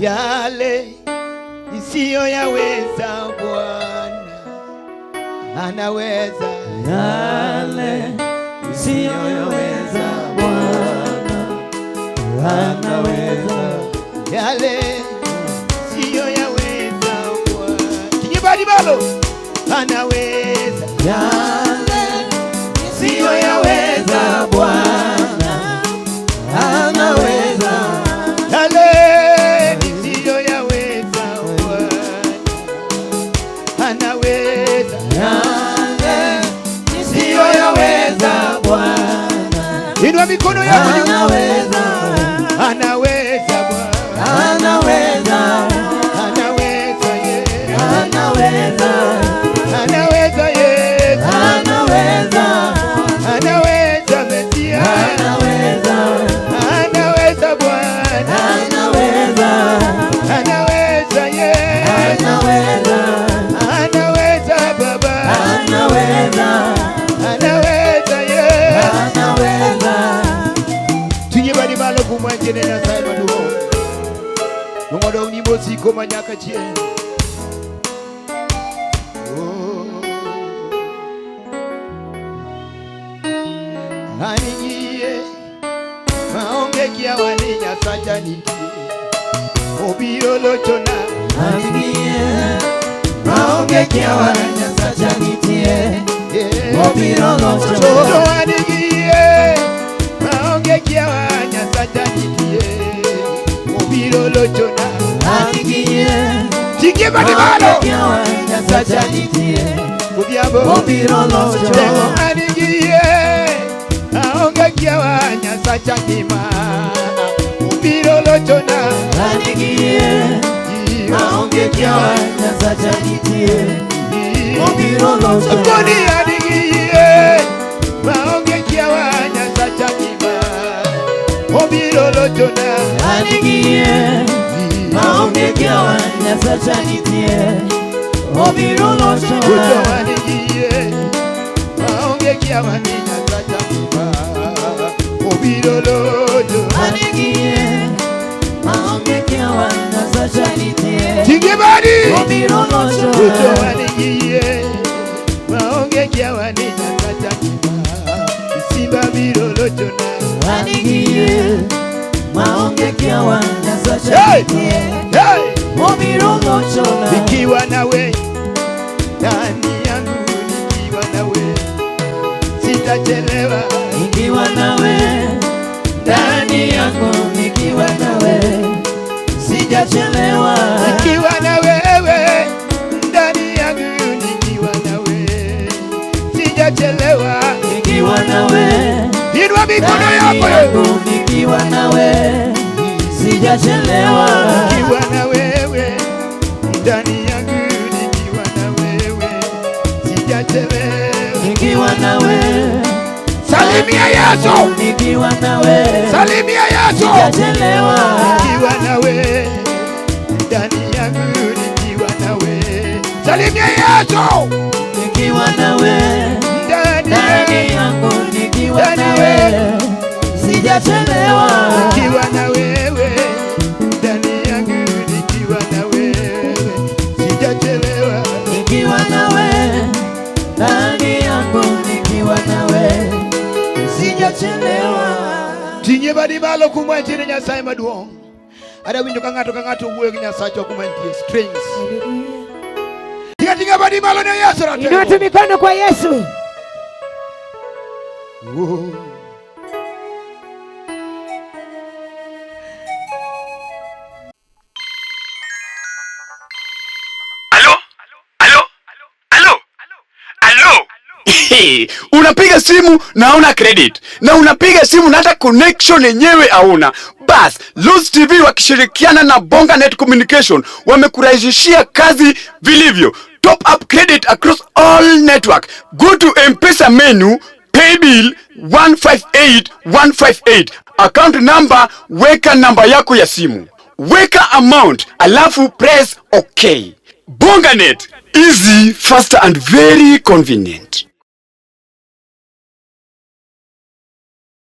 yale isiyoyaweza Bwana anaweza, yale isiyoyaweza Bwana anaweza, yale isiyoyaweza Bwana. Kinyibadi balo anaweza, yale isiyoyaweza Bwana anaweza, yale isiyoyaweza Bwana anaweza, yale isiyoyaweza Bwana. Inua mikono yako juu. Anaweza, anaweza Bwana, anaweza, anaweza Yesu, anaweza, anaweza Yesu, anaweza, anaweza Mesia, anaweza, anaweza Bwana, anaweza, anaweza Yesu, anaweza, anaweza Baba, anaweza, anaweza Yesu, anaweza. Tunyibadi malo kumwanjene na saiba duho Nungoda unimbo siko manyaka chie. Anigie maonge kia waninya saja nikie Obiro lochona. Anigie maonge kia waninya saja nitie Obiro lochona. Anigie maonge kia waninya saja nitie Obiro lochona. Anigie Tigie badi malo kia waninya saja nitie Kubiabo Obiro lochona. Anigie maonge kia waninya saja nima Obiro lochona. Anigie maonge kia waninya saja nitie Obiro lochona. Koni anigie maonge kia waninya saja nima Obiro lochona. Anigie maonge kia waninya saja nitie Obiro lochona. Anigie maonge kia waninya saja nima Obiro lochona. Anigie maonge kia waninya saja nitie Tigie badi Obiro lochona. Anigie maonge kia waninya saja nima Simba biro lochona. Anigie maonge kia waninya saja Hey! nitie Hey! Obiro lochona. Nikiwa nawe ndani yangu, nikiwa nawe sitachelewa. Nikiwa nawe ndani yako, nikiwa nawe sijachelewa. Nikiwa na wewe ndani yangu, nikiwa nawe sijachelewa. Nikiwa nawe Inua mikono ndani yako. yako, nikiwa nawe sijachelewa. Nikiwa na wewe ndani yangu, nikiwa na wewe sijachelewa. Nikiwa nawe Salimia Yesu, nikiwa nawe salimia Yesu. sijachelewa. Nikiwa nawe ndani yangu, nikiwa nawe salimia Yesu. Nikiwa nawe ndani yangu, nikiwa nawe sijachelewa. Nikiwa na wewe ndani yangu, nikiwa na wewe sijachelewa. Nikiwa nawe ndani yangu, nikiwa nawe sijachelewa. Tinye badi malo kumwanjine Nyasaye maduong'. Ada winjo ka ng'ato wuoyo gi Nyasaye kumantie strings. Tinga badi malo ne Yesu ratego. Inua tu mikono kwa Yesu. Unapiga simu na hauna credit, na unapiga simu na hata connection yenyewe hauna. Bas, Luz TV wakishirikiana na Bonganet Communication wamekurahisishia kazi vilivyo. Top up credit across all network. Go to M-Pesa menu, pay bill 158158. Account number, weka namba yako ya simu. Weka amount, alafu press OK. Bonganet, easy, faster and very convenient.